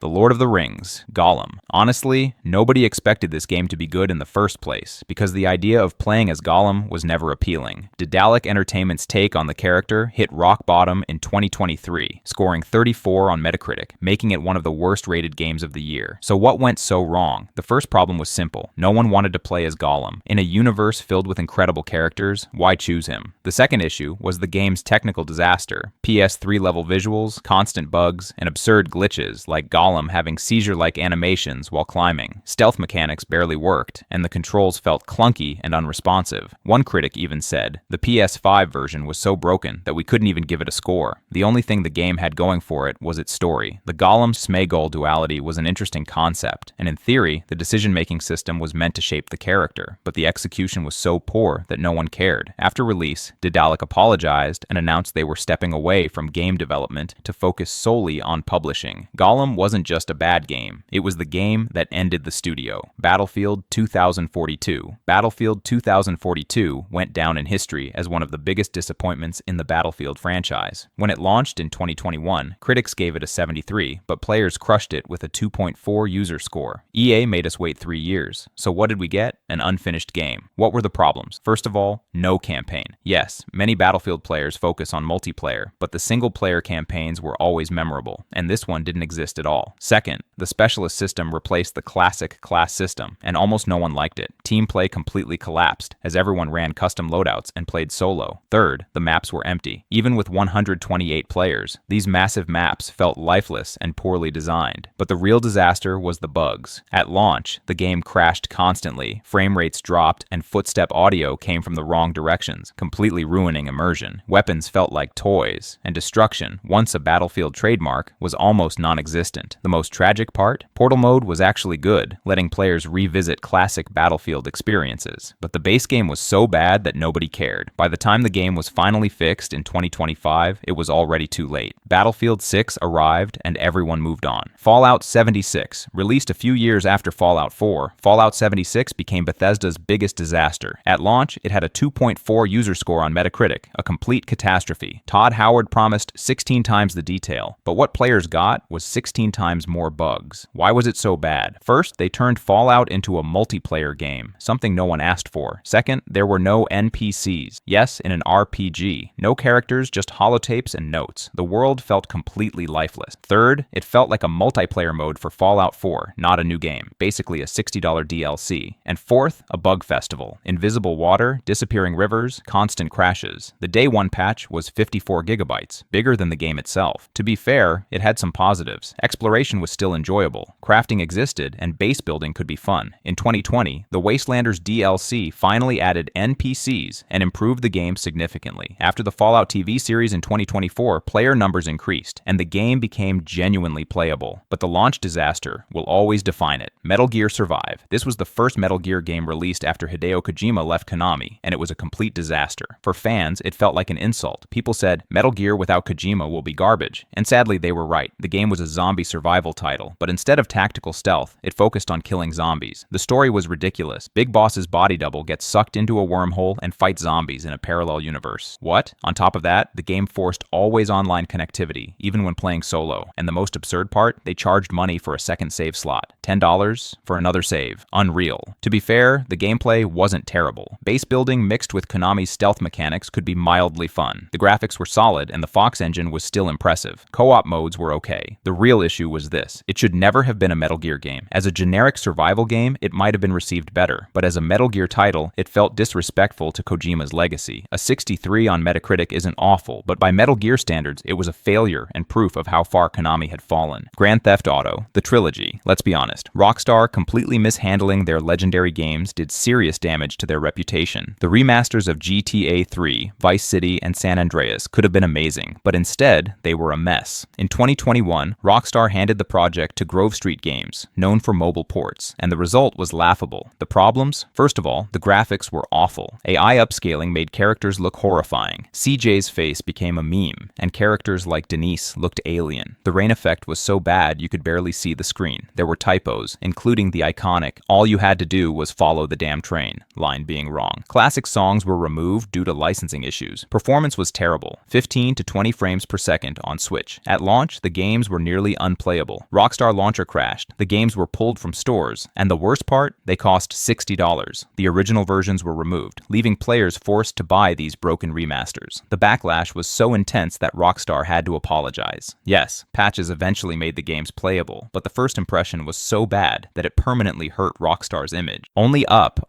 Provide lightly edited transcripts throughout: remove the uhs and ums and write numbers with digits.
The Lord of the Rings, Gollum. Honestly, nobody expected this game to be good in the first place, because the idea of playing as Gollum was never appealing. Daedalic Entertainment's take on the character hit rock bottom in 2023, scoring 34 on Metacritic, making it one of the worst-rated games of the year. So what went so wrong? The first problem was simple. No one wanted to play as Gollum. In a universe filled with incredible characters, why choose him? The second issue was the game's technical disaster. PS3-level visuals, constant bugs, and absurd glitches like Gollum having seizure-like animations while climbing. Stealth mechanics barely worked, and the controls felt clunky and unresponsive. One critic even said, the PS5 version was so broken that we couldn't even give it a score. The only thing the game had going for it was its story. The Gollum-Smeagol duality was an interesting concept, and in theory, the decision-making system was meant to shape the character, but the execution was so poor that no one cared. After release, Daedalic apologized and announced they were stepping away from game development to focus solely on publishing. Gollum wasn't just a bad game, it was the game that ended the studio. Battlefield 2042. Battlefield 2042 went down in history as one of the biggest disappointments in the Battlefield franchise. When it launched in 2021, critics gave it a 73, but players crushed it with a 2.4 user score. EA made us wait 3 years. So what did we get? An unfinished game. What were the problems? First of all, no campaign. Yes, many Battlefield players focus on multiplayer, but the single-player campaigns were always memorable, and this one didn't exist at all. Second, the specialist system replaced the classic class system, and almost no one liked it. Team play completely collapsed, as everyone ran custom loadouts and played solo. Third, the maps were empty. Even with 128 players, these massive maps felt lifeless and poorly designed. But the real disaster was the bugs. At launch, the game crashed constantly, frame rates dropped, and footstep audio came from the wrong directions, completely ruining immersion. Weapons felt like toys, and destruction, once a Battlefield trademark, was almost non-existent. The most tragic part? Portal mode was actually good, letting players revisit classic Battlefield experiences. But the base game was so bad that nobody cared. By the time the game was finally fixed in 2025, it was already too late. Battlefield 6 arrived and everyone moved on. Fallout 76. Released a few years after Fallout 4, Fallout 76 became Bethesda's biggest disaster. At launch, it had a 2.4 user score on Metacritic, a complete catastrophe. Todd Howard promised 16 times the detail, but what players got was 16 times more bugs. Why was it so bad? First, they turned Fallout into a multiplayer game, something no one asked for. Second, there were no NPCs. Yes, in an RPG. No characters, just holotapes and notes. The world felt completely lifeless. Third, it felt like a multiplayer mode for Fallout 4, not a new game. Basically a $60 DLC. And fourth, a bug festival. Invisible water, disappearing rivers, constant crashes. The day one patch was 54 gigabytes, bigger than the game itself. To be fair, it had some positives. Exploration was still enjoyable, crafting existed, and base building could be fun. In 2020, the Wastelanders DLC finally added NPCs and improved the game significantly. After the Fallout TV series in 2024, player numbers increased, and the game became genuinely playable. But the launch disaster will always define it. Metal Gear Survive. This was the first Metal Gear game released after Hideo Kojima left Konami, and it was a complete disaster. For fans, it felt like an insult. People said, Metal Gear without Kojima will be garbage, and sadly they were right. The game was a zombie survival title, but instead of tactical stealth, it focused on killing zombies. The story was ridiculous. Big Boss's body double gets sucked into a wormhole and fights zombies in a parallel universe. What? On top of that, the game forced always online connectivity, even when playing solo. And the most absurd part, they charged money for a second save slot. $10 for another save. Unreal. To be fair, the gameplay wasn't terrible. Base building mixed with Konami's stealth mechanics could be mildly fun. The graphics were solid, and the Fox engine was still impressive. Co-op modes were okay. The real issue was this. It should never have been a Metal Gear game. As a generic survival game, it might have been received better, but as a Metal Gear title, it felt disrespectful to Kojima's legacy. A 63 on Metacritic isn't awful, but by Metal Gear standards, it was a failure and proof of how far Konami had fallen. Grand Theft Auto, the trilogy. Let's be honest, Rockstar completely mishandling their legendary games did serious damage to their reputation. The remasters of GTA 3, Vice City, and San Andreas could have been amazing, but instead, they were a mess. In 2021, Rockstar handed the project to Grove Street Games, known for mobile ports, and the result was laughable. The problems? First of all, the graphics were awful. AI upscaling made characters look horrifying. CJ's face became a meme, and characters like Denise looked alien. The rain effect was so bad you could barely see the screen. There were typos, including the iconic, "All you had to do was follow the damn train," line being wrong. Classic songs were removed due to licensing issues. Performance was terrible, 15 to 20 frames per second on Switch. At launch, the games were nearly unplayable unplayable. Rockstar Launcher crashed, the games were pulled from stores, and the worst part, they cost $60. The original versions were removed, leaving players forced to buy these broken remasters. The backlash was so intense that Rockstar had to apologize. Yes, patches eventually made the games playable, but the first impression was so bad that it permanently hurt Rockstar's image. Only Up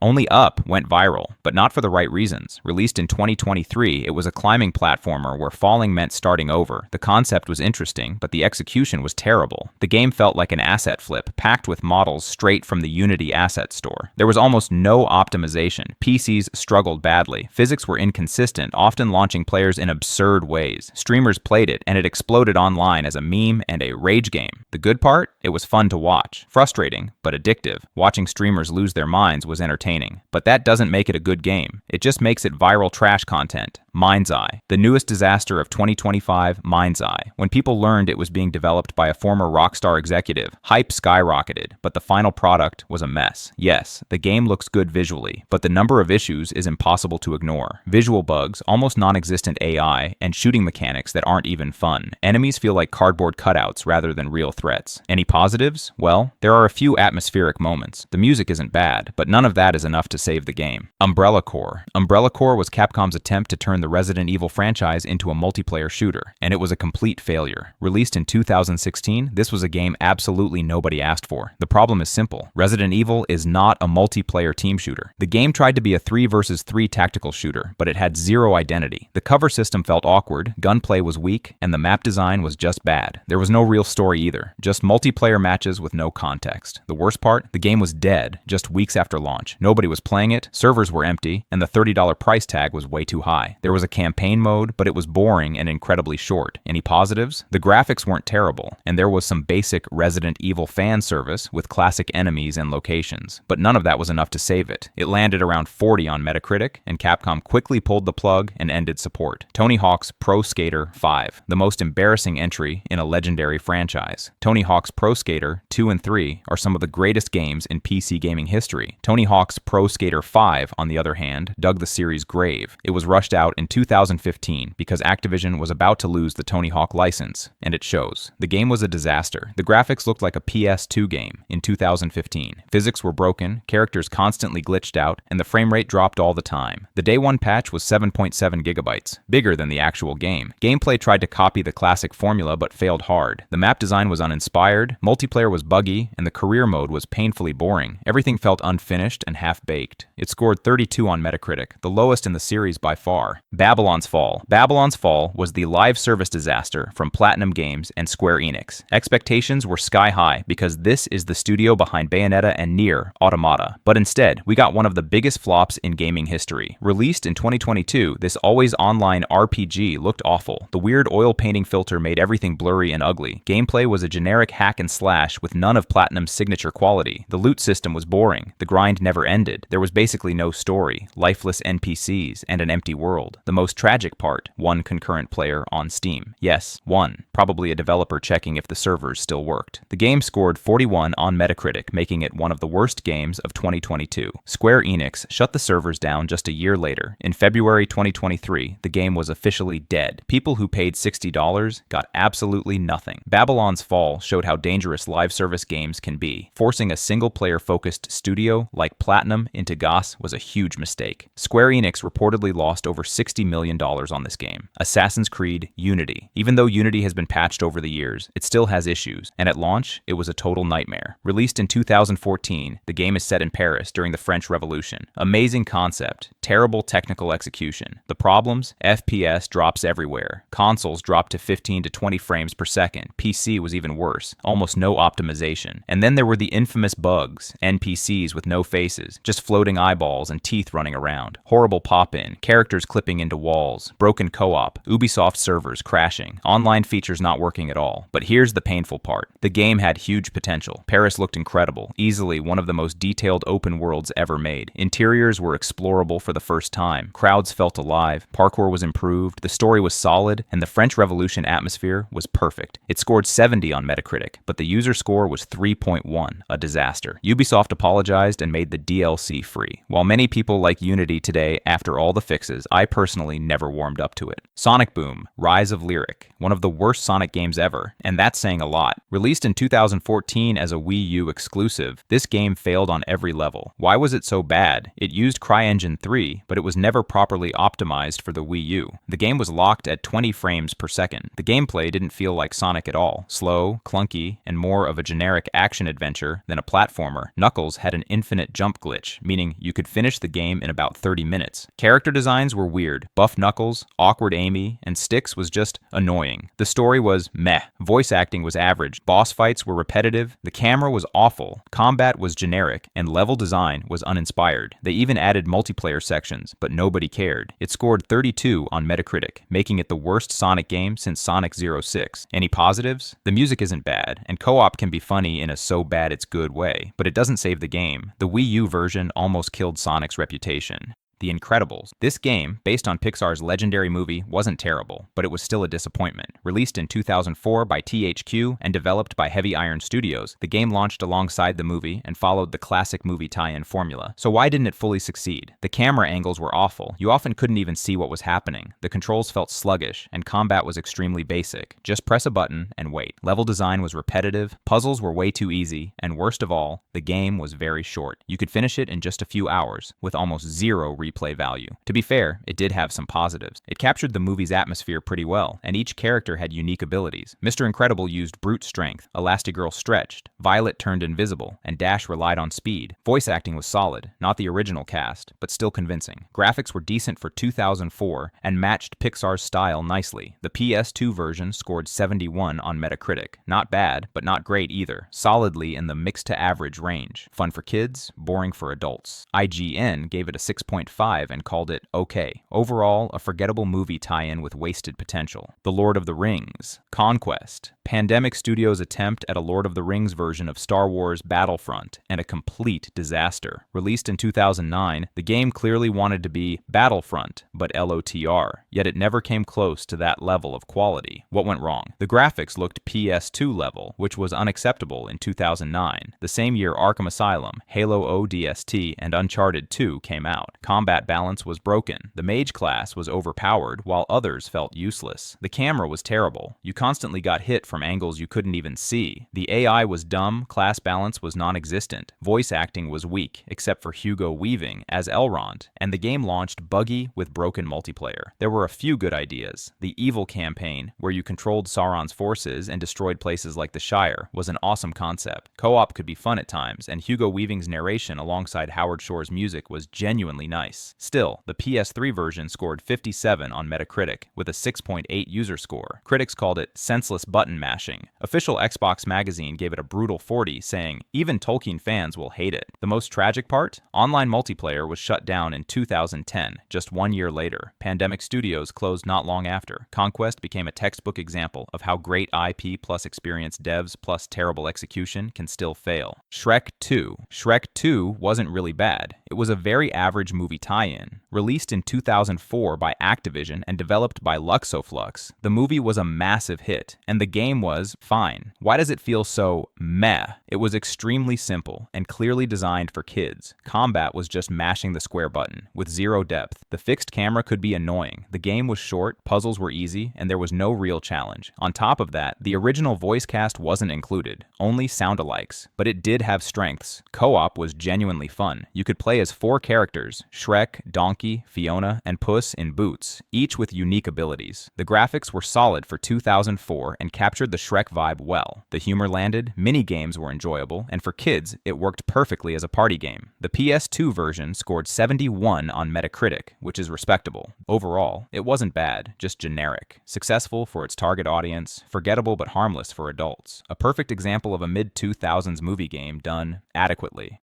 went viral, but not for the right reasons. Released in 2023, it was a climbing platformer where falling meant starting over. The concept was interesting, but the execution was terrible. The game felt like an asset flip, packed with models straight from the Unity asset store. There was almost no optimization. PCs struggled badly. Physics were inconsistent, often launching players in absurd ways. Streamers played it, and it exploded online as a meme and a rage game. The good part? It was fun to watch. Frustrating, but addictive. Watching streamers lose their minds was entertaining. But that doesn't make it a good game. It just makes it viral trash content. MindsEye. The newest disaster of 2025, MindsEye. When people learned it was being developed by a former Rockstar executive, hype skyrocketed, but the final product was a mess. Yes, the game looks good visually, but the number of issues is impossible to ignore. Visual bugs, almost non-existent AI, and shooting mechanics that aren't even fun. Enemies feel like cardboard cutouts rather than real threats. Any positives? Well, there are a few atmospheric moments. The music isn't bad, but none of that is enough to save the game. Umbrella Corps. Umbrella Corps was Capcom's attempt to turn the Resident Evil franchise into a multiplayer shooter, and it was a complete failure. Released in 2016, this was a game absolutely nobody asked for. The problem is simple. Resident Evil is not a multiplayer team shooter. The game tried to be a 3 versus 3 tactical shooter, but it had zero identity. The cover system felt awkward, gunplay was weak, and the map design was just bad. There was no real story either, just multiplayer matches with no context. The worst part? The game was dead just weeks after launch. Nobody was playing it, servers were empty, and the $30 price tag was way too high. There was a campaign mode, but it was boring and incredibly short. Any positives? The graphics weren't terrible, and there was some basic Resident Evil fan service with classic enemies and locations, but none of that was enough to save it. It landed around 40 on Metacritic, and Capcom quickly pulled the plug and ended support. Tony Hawk's Pro Skater 5, the most embarrassing entry in a legendary franchise. Tony Hawk's Pro Skater 2 and 3 are some of the greatest games in PC gaming history. Tony Hawk's Pro Skater 5, on the other hand, dug the series' grave. It was rushed out in 2015 because Activision was about to lose the Tony Hawk license, and it shows. The game was a disaster. The graphics looked like a PS2 game in 2015. Physics were broken, characters constantly glitched out, and the frame rate dropped all the time. The day one patch was 7.7 gigabytes, bigger than the actual game. Gameplay tried to copy the classic formula but failed hard. The map design was uninspired, multiplayer was buggy, and the career mode was painfully boring. Everything felt unfinished and half-baked. It scored 32 on Metacritic, the lowest in the series by far. Babylon's Fall. Babylon's Fall was the live service disaster from Platinum Games and Square Enix. Expectations were sky high because this is the studio behind Bayonetta and Nier Automata. But instead, we got one of the biggest flops in gaming history. Released in 2022, this always online RPG looked awful. The weird oil painting filter made everything blurry and ugly. Gameplay was a generic hack and slash with none of Platinum's signature quality. The loot system was boring. The grind never ended. There was basically no story, lifeless NPCs, and an empty world. The most tragic part, one concurrent player on Steam. Yes, one. Probably a developer checking if the servers still worked. The game scored 41 on Metacritic, making it one of the worst games of 2022. Square Enix shut the servers down just a year later. In February 2023, the game was officially dead. People who paid $60 got absolutely nothing. Babylon's Fall showed how dangerous live service games can be. Forcing a single-player focused studio like Platinum into GOS was a huge mistake. Square Enix reportedly lost over $60 million on this game. Assassin's Creed Unity. Even though Unity has been patched over the years, it still has issues, and at launch, it was a total nightmare. Released in 2014, the game is set in Paris during the French Revolution. Amazing concept, terrible technical execution. The problems? FPS drops everywhere. Consoles dropped to 15 to 20 frames per second. PC was even worse, almost no optimization. And then there were the infamous bugs, NPCs with no faces, just floating eyeballs and teeth running around. Horrible pop-in, characters clipping into walls, broken co-op, Ubisoft servers crashing, online features not working at all. But here's the painful part. The game had huge potential. Paris looked incredible, easily one of the most detailed open worlds ever made. Interiors were explorable for the first time. Crowds felt alive, parkour was improved, the story was solid, and the French Revolution atmosphere was perfect. It scored 70 on Metacritic, but the user score was 3.1, a disaster. Ubisoft apologized and made the DLC free. While many people like Unity today after all the fixes, I personally personally never warmed up to it. Sonic Boom: Rise of Lyric, one of the worst Sonic games ever, and that's saying a lot. Released in 2014 as a Wii U exclusive, this game failed on every level. Why was it so bad? It used CryEngine 3, but it was never properly optimized for the Wii U. The game was locked at 20 frames per second. The gameplay didn't feel like Sonic at all. Slow, clunky, and more of a generic action-adventure than a platformer. Knuckles had an infinite jump glitch, meaning you could finish the game in about 30 minutes. Character designs were weird. Buff Knuckles, awkward Amy, and Styx was just annoying. The story was meh. Voice acting was average. Boss fights were repetitive. The camera was awful. Combat was generic, and level design was uninspired. They even added multiplayer sections, but nobody cared. It scored 32 on Metacritic, making it the worst Sonic game since Sonic 06. Any positives? The music isn't bad, and co-op can be funny in a so bad it's good way, but it doesn't save the game. The Wii U version almost killed Sonic's reputation. The Incredibles. This game, based on Pixar's legendary movie, wasn't terrible, but it was still a disappointment. Released in 2004 by THQ and developed by Heavy Iron Studios, the game launched alongside the movie and followed the classic movie tie-in formula. So why didn't it fully succeed? The camera angles were awful. You often couldn't even see what was happening. The controls felt sluggish, and combat was extremely basic. Just press a button and wait. Level design was repetitive, puzzles were way too easy, and worst of all, the game was very short. You could finish it in just a few hours, with almost zero replay value. To be fair, it did have some positives. It captured the movie's atmosphere pretty well, and each character had unique abilities. Mr. Incredible used brute strength, Elastigirl stretched, Violet turned invisible, and Dash relied on speed. Voice acting was solid, not the original cast, but still convincing. Graphics were decent for 2004 and matched Pixar's style nicely. The PS2 version scored 71 on Metacritic. Not bad, but not great either. Solidly in the mixed to average range. Fun for kids, boring for adults. IGN gave it a 6.5 and called it okay. Overall, a forgettable movie tie-in with wasted potential. The Lord of the Rings. Conquest. Pandemic Studios' attempt at a Lord of the Rings version of Star Wars Battlefront, and a complete disaster. Released in 2009, the game clearly wanted to be Battlefront, but LOTR, yet it never came close to that level of quality. What went wrong? The graphics looked PS2 level, which was unacceptable in 2009. The same year Arkham Asylum, Halo ODST, and Uncharted 2 came out. Combat balance was broken. The mage class was overpowered, while others felt useless. The camera was terrible. You constantly got hit from angles you couldn't even see. The AI was dumb, class balance was non-existent. Voice acting was weak, except for Hugo Weaving as Elrond, and the game launched buggy with broken multiplayer. There were a few good ideas. The Evil campaign, where you controlled Sauron's forces and destroyed places like the Shire, was an awesome concept. Co-op could be fun at times, and Hugo Weaving's narration alongside Howard Shore's music was genuinely nice. Still, the PS3 version scored 57 on Metacritic, with a 6.8 user score. Critics called it senseless button mashing. Official Xbox magazine gave it a brutal 40, saying, "Even Tolkien fans will hate it." The most tragic part? Online multiplayer was shut down in 2010, just 1 year later. Pandemic Studios closed not long after. Conquest became a textbook example of how great IP plus experienced devs plus terrible execution can still fail. Shrek 2. Shrek 2 wasn't really bad. It was a very average movie tie-in. Released in 2004 by Activision and developed by Luxoflux, the movie was a massive hit, and the game was fine. Why does it feel so meh? It was extremely simple and clearly designed for kids. Combat was just mashing the square button, with zero depth. The fixed camera could be annoying. The game was short, puzzles were easy, and there was no real challenge. On top of that, the original voice cast wasn't included, only sound-alikes, but it did have strengths. Co-op was genuinely fun. You could play as 4 characters: Shrek, Donkey, Fiona, and Puss in Boots, each with unique abilities. The graphics were solid for 2004 and captured the Shrek vibe well. The humor landed, mini-games were enjoyable, and for kids, it worked perfectly as a party game. The PS2 version scored 71 on Metacritic, which is respectable. Overall, it wasn't bad, just generic. Successful for its target audience, forgettable but harmless for adults. A perfect example of a mid-2000s movie game done adequately.